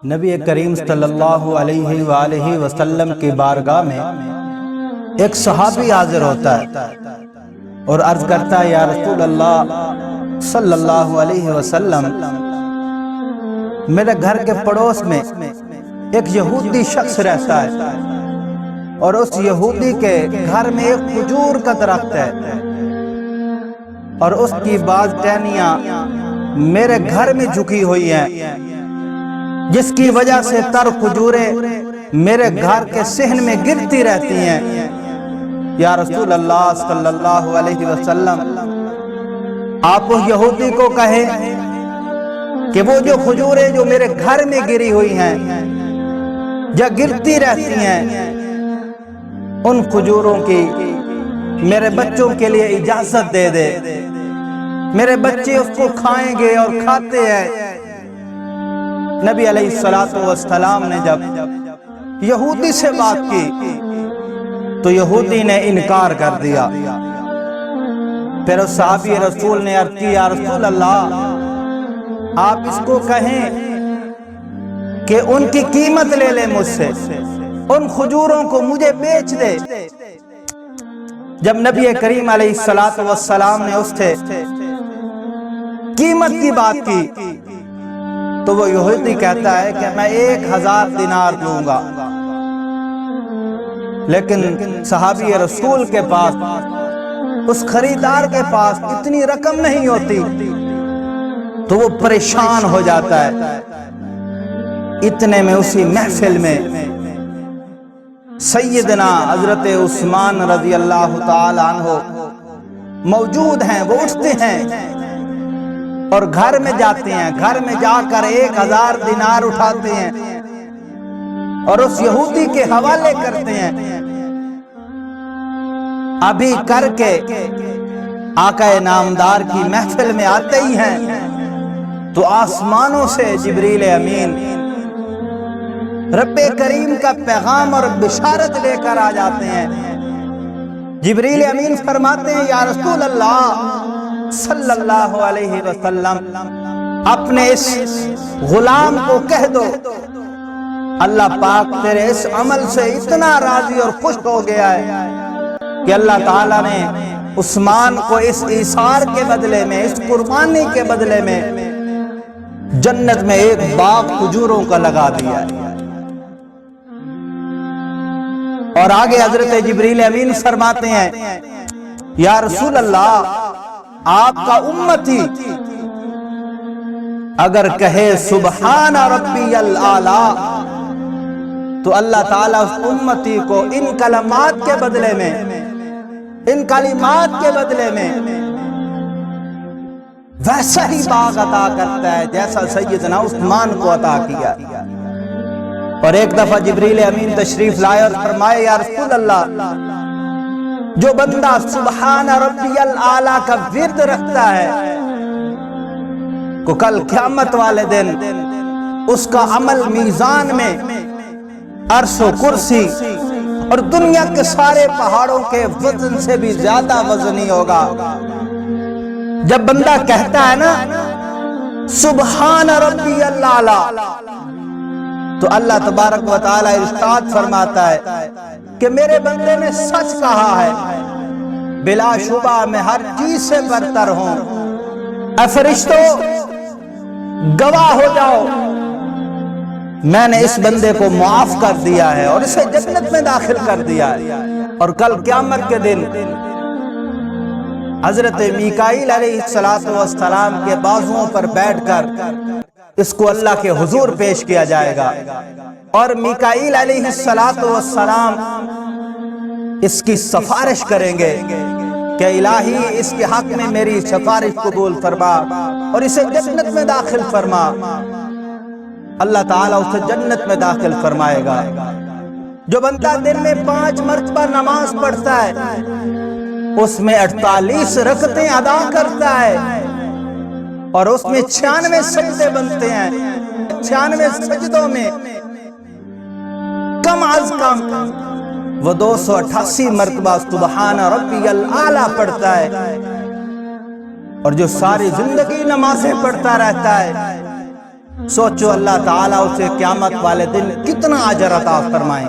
نبی کریم صلی اللہ علیہ وآلہ وسلم کی بارگاہ میں ایک صحابی حاضر ہوتا ہے اور عرض کرتا ہے، یا رسول اللہ صلی اللہ علیہ وسلم، میرے گھر کے پڑوس میں ایک یہودی شخص رہتا ہے اور اس یہودی کے گھر میں ایک کھجور کا درخت ہے اور اس کی بعض ٹہنیاں میرے گھر میں جھکی ہوئی ہیں، جس کی وجہ سے تر کھجوریں میرے گھر کے صحن میں گرتی رہتی ہیں۔ یا رسول اللہ صلی اللہ علیہ وسلم، آپ اس یہودی کو کہیں کہ وہ جو کھجوریں جو میرے گھر میں گری ہوئی ہیں یا گرتی رہتی ہیں، ان کھجوروں کی میرے بچوں کے لیے اجازت دے دے، میرے بچے اس کو کھائیں گے اور کھاتے ہیں۔ نبی علیہ السلام نے جب یہودی سے بات کی تو یہودی نے انکار کر دیا۔ پھر اس صحابی رسول نے عرض کی، یا رسول اللہ، آپ اس کو کہیں کہ ان کی قیمت لے لے مجھ سے، ان کھجوروں کو مجھے بیچ دے۔ جب نبی کریم علیہ السلام نے اس سے قیمت کی بات کی تو وہ یہودی کہتا ہے کہ میں 1000 دینار دوں گا، لیکن صحابی رسول کے پاس، اس خریدار کے پاس اتنی رقم نہیں ہوتی تو وہ پریشان ہو جاتا ہے۔ اتنے میں اسی محفل میں سیدنا حضرت عثمان رضی اللہ تعالی عنہ موجود ہیں۔ وہ اٹھتے ہیں اور گھر میں جاتے ہیں، گھر میں جا کر 1000 دینار اٹھاتے ہیں اور اس یہودی کے حوالے کرتے ہیں۔ ابھی کر کے آقا نامدار کی محفل میں آتے ہی ہیں تو آسمانوں سے جبریل امین رب کریم کا پیغام اور بشارت لے کر آ جاتے ہیں۔ جبریل امین فرماتے ہیں، یا رسول اللہ صلی اللہ علیہ وسلم، اپنے اس غلام کو کہہ دو، اللہ پاک تیرے اس عمل سے اتنا راضی اور خوش ہو گیا ہے کہ اللہ تعالیٰ نے عثمان کو اس ایثار کے بدلے میں، اس قربانی کے بدلے میں جنت میں ایک باغ کھجوروں کا لگا دیا ہے۔ اور آگے حضرت جبریل امین فرماتے ہیں، یا رسول اللہ، آپ کا امتی اگر کہے سبحان ربی الاعلیٰ تو اللہ تعالیٰ اس امتی کو ان کلمات کے بدلے میں، ان کلمات کے بدلے میں ویسا ہی باغ عطا کرتا ہے جیسا سیدنا عثمان کو عطا کیا۔ اور ایک دفعہ جبریل امین تشریف لائے اور فرمائے، یا رسول اللہ، جو بندہ سبحان ربی الاعلیٰ کا ورد رکھتا ہے کو کل قیامت والے دن اس کا عمل میزان میں عرش و کرسی اور دنیا کے سارے پہاڑوں کے وزن سے بھی زیادہ وزنی ہوگا۔ جب بندہ کہتا ہے نا سبحان ربی الاعلیٰ تو اللہ تبارک و تعالی ارشاد فرماتا ہے کہ میرے بندے نے سچ کہا ہے، بلا شبہ میں ہر چیز سے برتر ہوں۔ اے فرشتوں، گواہ ہو جاؤ، میں نے اس بندے کو معاف کر دیا ہے اور اسے جنت میں داخل کر دیا ہے۔ اور کل قیامت کے دن حضرت میکائیل علیہ السلام کے بازوؤں پر بیٹھ کر اس کو اللہ کے حضور پیش کیا جائے گا اور میکائیل علیہ السلام اس کی سفارش کریں گے کہ الہی اس کے حق میں میری سفارش قبول فرما اور اسے جنت میں داخل فرما۔ اللہ تعالیٰ اسے جنت میں داخل فرمائے گا۔ جو بندہ دن میں 5 مرتبہ نماز پڑھتا ہے اس میں 48 رکعتیں ادا کرتا ہے اور اس میں 96 سجدے بنتے ہیں۔ 96 سجدوں میں کم از کم وہ 288 مرتبہ سبحان ربی الاعلیٰ پڑھتا ہے اور جو ساری زندگی نمازیں پڑھتا رہتا ہے سوچو اللہ تعالیٰ اسے قیامت والے دن کتنا اجر عطا فرمائیں۔